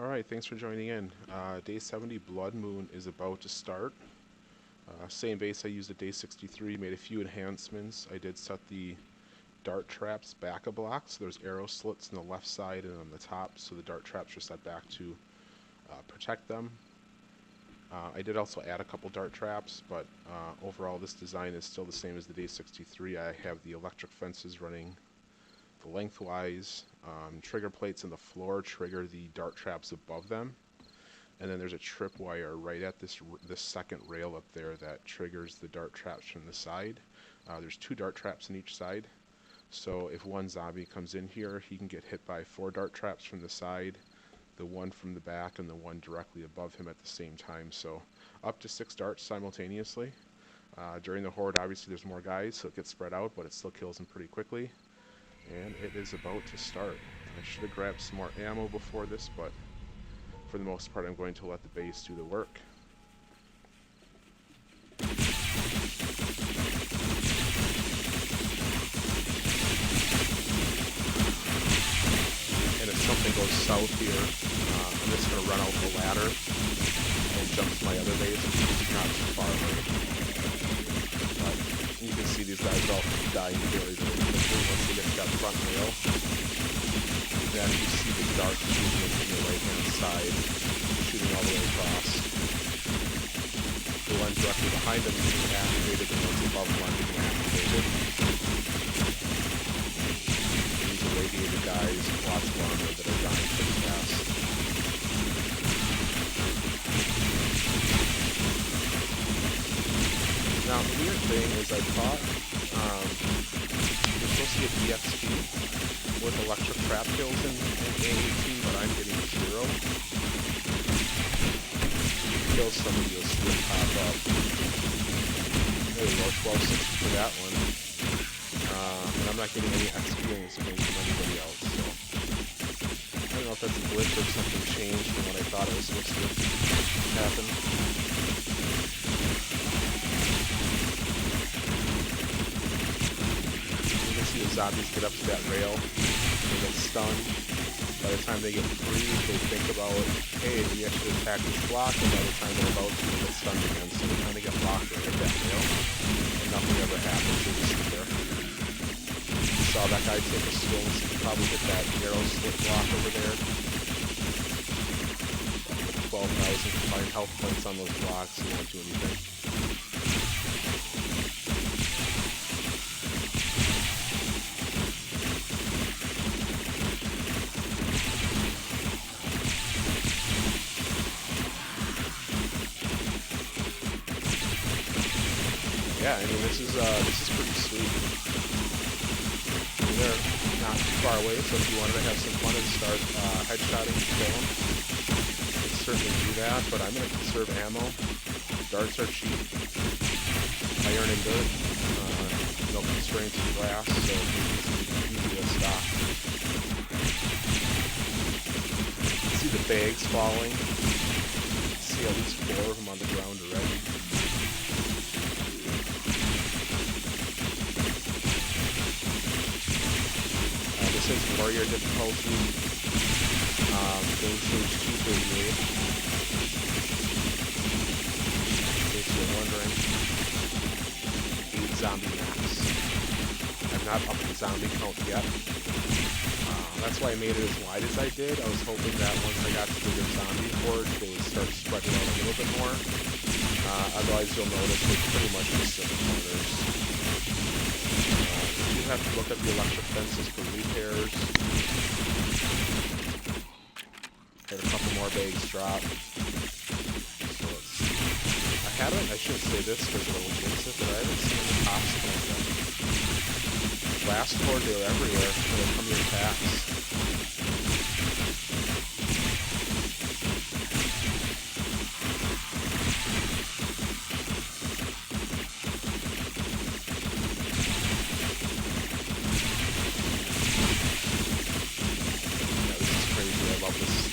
Alright, thanks for joining in. Day 70 Blood Moon is about to start. Same base I used at Day 63, made a few enhancements. I did set the dart traps back a block, so there's arrow slits on the left side and on the top, so the dart traps are set back to protect them. I did also add a couple dart traps, but overall this design is still the same as the Day 63. I have the electric fences running the lengthwise. Trigger plates in the floor trigger the dart traps above them, and then there's a tripwire right at this second rail up there that triggers the dart traps from the side. There's 2 dart traps on each side, so if one zombie comes in here, he can get hit by 4 dart traps from the side, the one from the back, and the one directly above him at the same time. So up to 6 darts simultaneously. During the horde, obviously there's more guys, so it gets spread out, but it still kills them pretty quickly. And it is about to start. I should have grabbed some more ammo before this, but for the most part I'm going to let the base do the work. And if something goes south here, I'm just going to run out the ladder and jump to my other base, which is not too far away. You can see these guys all dying very, very quickly once they get to that front rail. You can actually see the dark shooting from the right-hand side, shooting all the way across. The one directly behind them is being activated, and one's above them aren't being activated. These irradiated guys, lots of armor that are dying pretty fast. Now, the weird thing is I thought you're supposed to get EXP with electric trap kills in A18, but I'm getting 0. Kill somebody, you'll see it pop up. There we go, 1260 for that one. And I'm not getting any experience from anybody else, so I don't know if that's a glitch or if something changed from what I thought it was supposed to happen. The zombies get up to that rail, they get stunned. By the time they get free, they think about, hey, we actually attack this block, and by the time they're about to, they get stunned again, so they kind of get locked right at that rail, and nothing ever happens, they just sit there. You saw that guy take a swing, so you probably hit that arrow slit block over there. 12,000 combined health points on those blocks, you won't do anything. Yeah, I mean, this is pretty sweet. I mean, they're not too far away, so if you wanted to have some fun and start headshotting to kill them, you can certainly do that, but I'm going to conserve ammo. Darts are cheap. Iron and dirt. No constraints in glass, so it's easy to stop. You see the bags falling. You see at least 4 of them on the ground already. This is warrior difficulty, game stage 238, in case you're wondering. 8 zombie max. I'm not up to zombie count yet. That's why I made it as wide as I did. I was hoping that once I got to bigger zombie horde, they would start spreading out a little bit more. Otherwise you'll notice they pretty much just sit in corners. You have to look at the electric fences for repairs. Had a couple more bags drop. So let's see. I shouldn't say this because it'll jinx it, but I haven't seen any cops like that. Last horde, they were everywhere. They'll come in packs.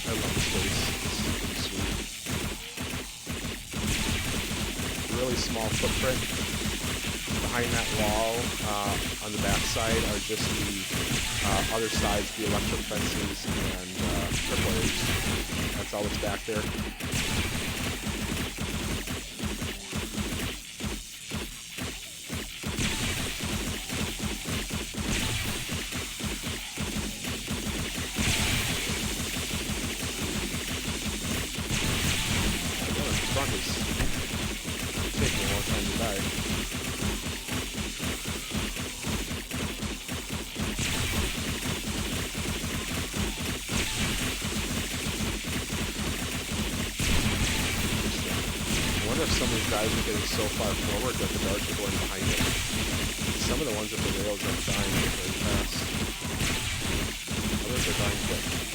I love this place. This is pretty sweet. Really small footprint. Behind that wall, on the back side, are just the other sides, the electric fences, and players. That's all that's back there. Front is taking a long time to die. I wonder if some of these guys are getting so far forward that the darts are going behind them. Some of the ones at the rails are dying very fast. Others are dying quick.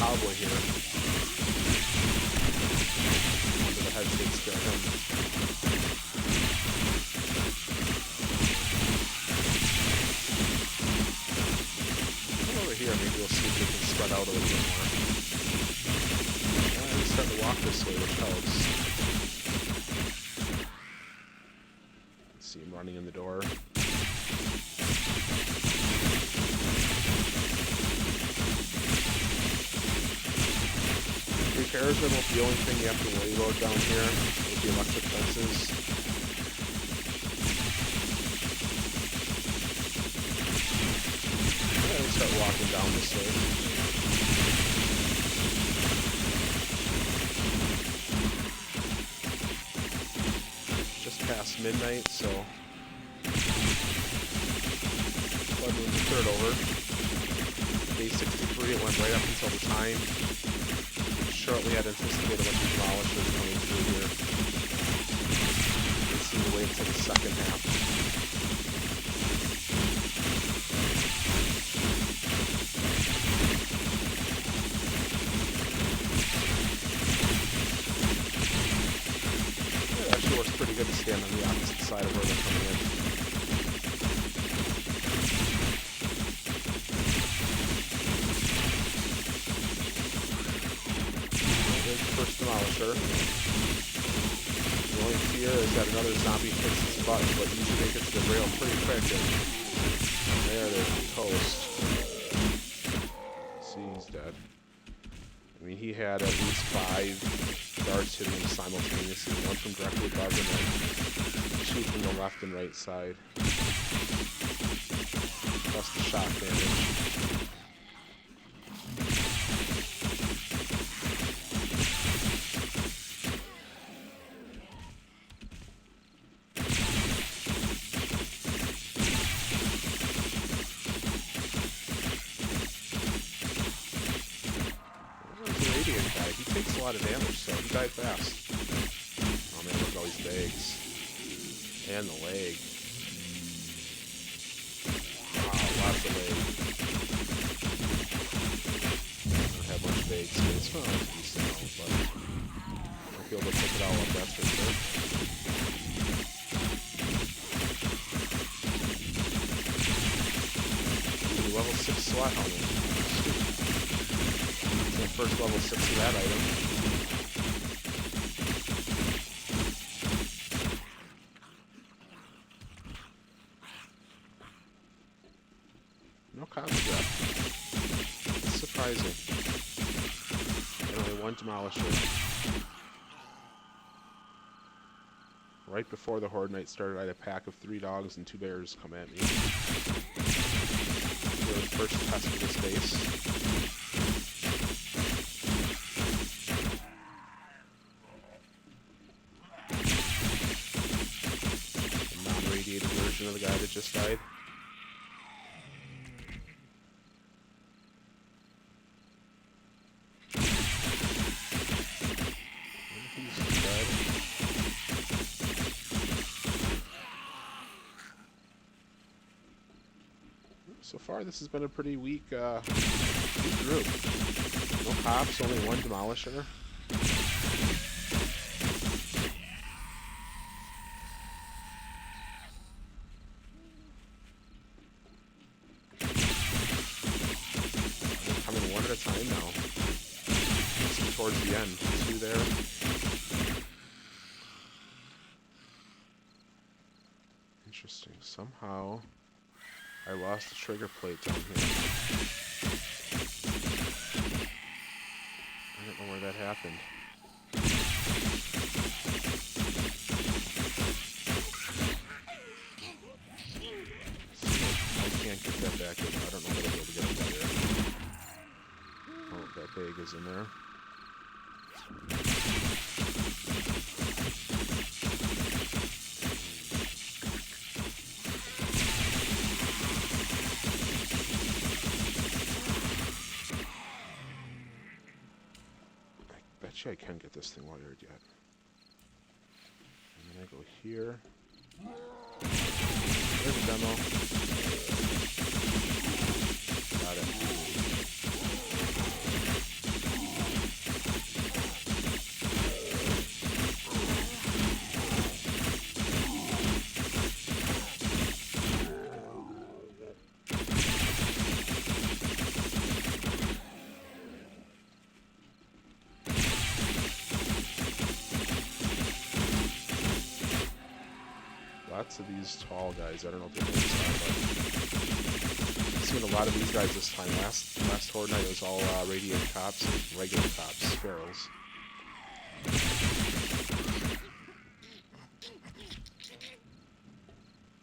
Cowboy here. Under the head takes care of him. Come over here, maybe we'll see if we can spread out a little bit more. He's starting to walk this way, which helps. Let's see him running in the door. Repairs are the only thing you have to worry about down here with the electric fences. And we start walking down this way. Just past midnight, so blood moon's a third over. Day 63, it went right up until the time. Shortly I'd anticipate a bunch of demolishers coming through here. Let's see to wait until the second half. It actually works pretty good to stand on the opposite side of where they're coming in. First demolisher. The only fear is that another zombie hits his butt, but usually they get to the rail pretty quick, and there they're toast. See, he's dead. I mean, he had at least 5 darts hitting him simultaneously, one from directly above him and 2 from the left and right side. Plus the shock damage. He takes a lot of damage, so he died fast. Oh man, look at all these legs. And the leg. Wow, lots of leg. I don't have much leg space. Well, it's decent now, but I'll be able to pick it all up, that's for sure. Ooh, level 6 SWAT helmet. First level 6 of that item. No copper yet. It's surprising. And only 1 demolisher. Right before the Horde Night started, I had a pack of 3 dogs and 2 bears come at me. They were the first test for this base. Version of the guy that just died. He's dead. So far, this has been a pretty weak group. No cops, only 1 demolisher. One at a time now. Towards the end. 2 there. Interesting. Somehow I lost the trigger plate down here. I don't know where that happened. I can't get that back in. I don't know if I'll be able to get it back there. Oh, that bag is in there. I bet you I can get this thing wired yet. And then I go here. There's a demo. Got it. Lots of these tall guys. I don't know if they're I've seen a lot of these guys this time. Last Horde night it was all radiated cops and regular cops, sparrows.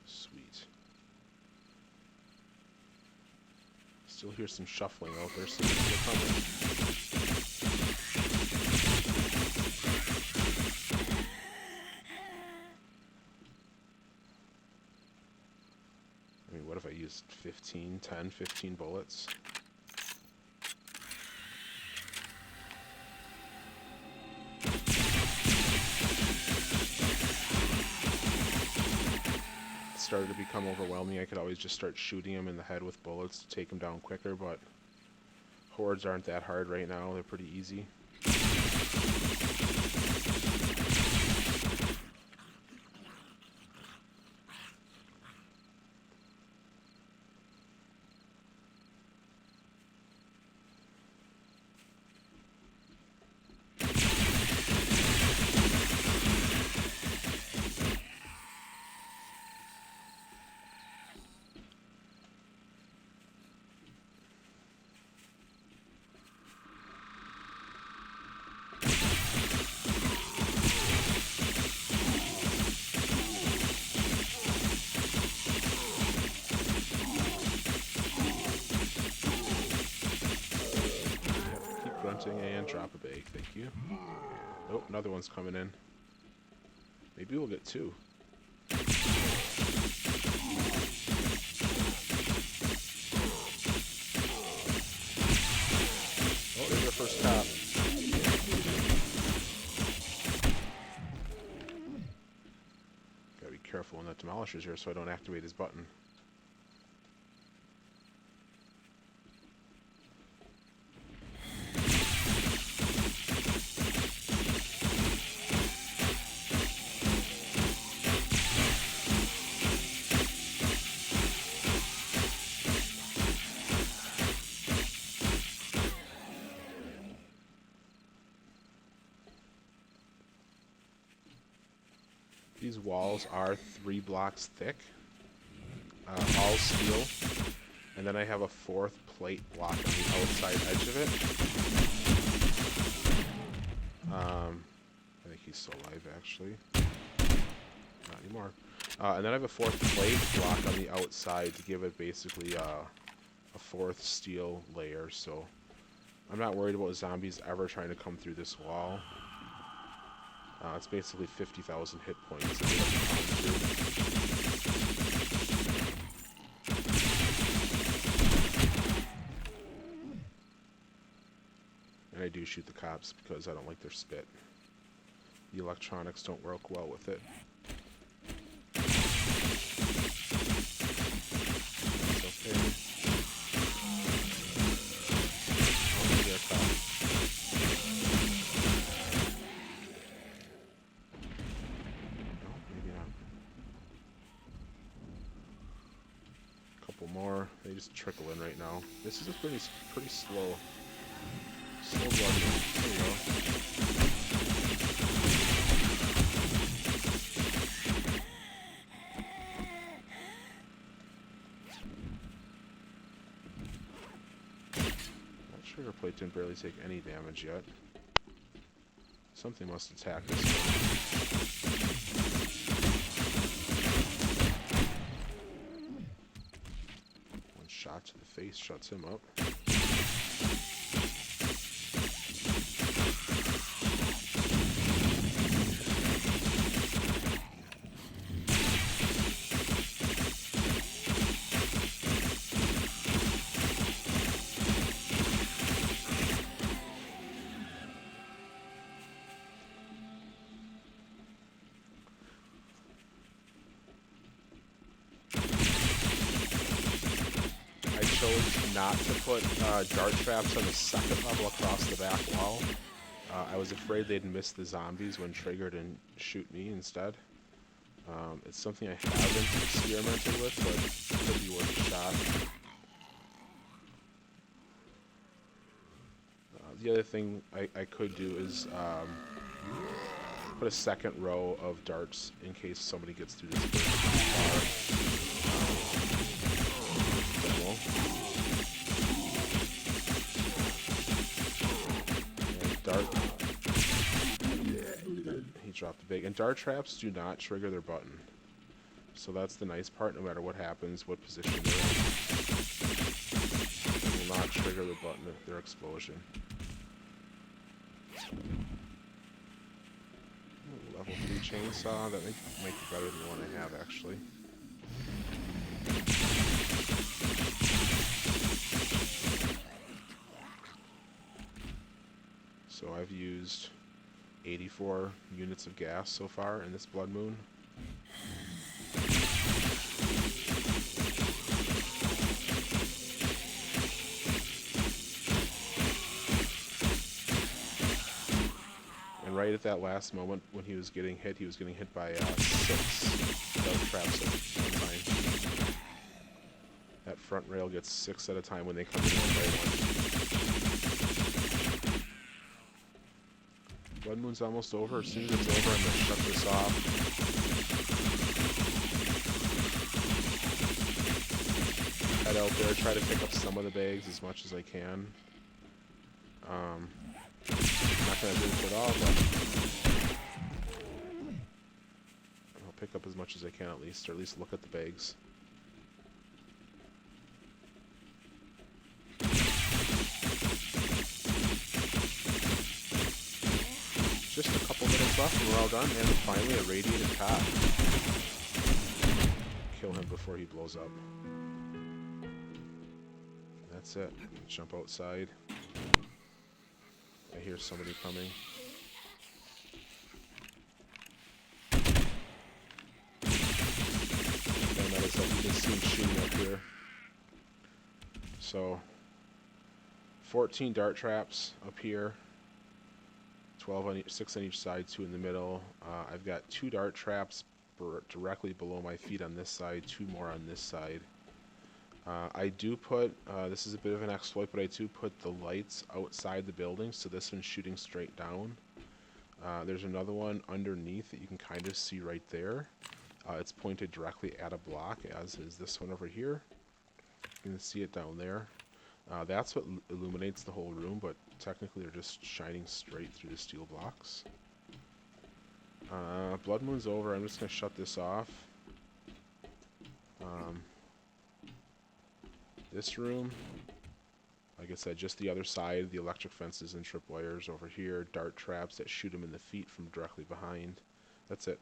Sweet. Still hear some shuffling out there, so they're coming. I mean, what if I used 15 bullets? It started to become overwhelming. I could always just start shooting him in the head with bullets to take him down quicker, but hordes aren't that hard right now. They're pretty easy. And drop a bag, thank you. Oh, another one's coming in. Maybe we'll get two. Oh, there's our first cop. Gotta be careful when that demolisher's here so I don't activate his button. These walls are 3 blocks thick, all steel, and then I have a 4th plate block on the outside edge of it. I think he's still alive, actually. Not anymore. And then I have a 4th plate block on the outside to give it basically a 4th steel layer, so I'm not worried about zombies ever trying to come through this wall. It's basically 50,000 hit points. And I do shoot the cops because I don't like their spit. The electronics don't work well with it. It's okay. Oh, maybe a cop. More. They just trickle in right now. This is a pretty slow blood. There we go. Trigger plate didn't barely take any damage yet. Something must attack this one. One shot to the face shuts him up. Not to put dart traps on the second level across the back wall. I was afraid they'd miss the zombies when triggered and shoot me instead. It's something I haven't experimented with, but it could be worth a shot. The other thing I could do is put a second row of darts in case somebody gets through this dart. He dropped the big. And dart traps do not trigger their button. So that's the nice part, no matter what happens, what position they're in. They will not trigger the button, their explosion. Level 3 chainsaw, that might be better than the one I have, actually. So I've used 84 units of gas so far in this blood moon. And right at that last moment when he was getting hit by 6 dart traps at one time. That front rail gets 6 at a time when they come in one by one. Blood moon's almost over. As soon as it's over, I'm going to shut this off. Head out there, try to pick up some of the bags as much as I can. I'm not going to do it at all, but I'll pick up as much as I can at least, or at least look at the bags. Just a couple minutes left and we're all done, and finally a radiated top. Kill him before he blows up. That's it. Jump outside. I hear somebody coming. And that is like you can see him shooting up here. So 14 dart traps up here. 12 on each, 6 on each side, 2 in the middle. I've got 2 dart traps directly below my feet on this side, 2 more on this side. I do put, this is a bit of an exploit, but I do put the lights outside the building, so this one's shooting straight down. There's another one underneath that you can kind of see right there. It's pointed directly at a block, as is this one over here. You can see it down there. That's what illuminates the whole room, but technically they're just shining straight through the steel blocks. Blood moon's over. I'm just going to shut this off. This room, like I said, just the other side, the electric fences and tripwires over here, dart traps that shoot them in the feet from directly behind. That's it.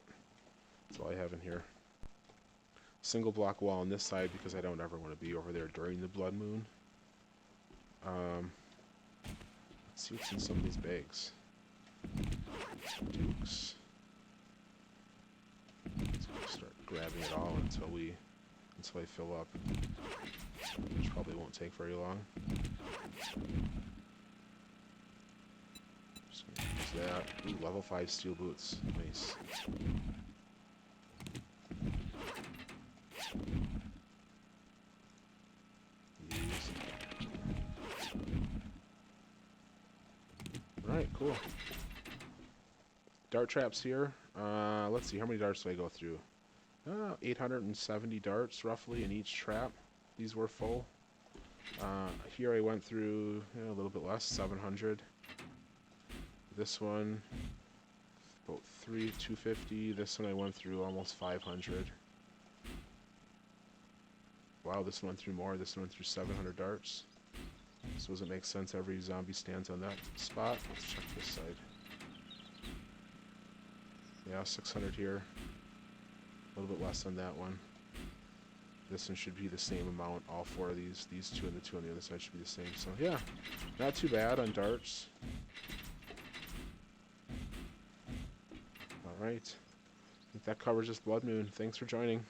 That's all I have in here. Single block wall on this side because I don't ever want to be over there during the blood moon. Let's see what's in some of these bags. Dukes. Let's start grabbing it all until I fill up, which probably won't take very long. Just gonna use that. Ooh, level 5 steel boots. Nice. Alright, cool. Dart traps here. Let's see, how many darts do I go through? 870 darts roughly in each trap. These were full. Here I went through a little bit less, 700. This one, about 250. This one I went through almost 500. Wow, this one went through more. This one went through 700 darts. So does it make sense every zombie stands on that spot? Let's check this side. Yeah, 600 here. A little bit less on that one. This one should be the same amount. All four of these two and the two on the other side should be the same. So yeah, not too bad on darts. Alright. I think that covers this Blood Moon. Thanks for joining.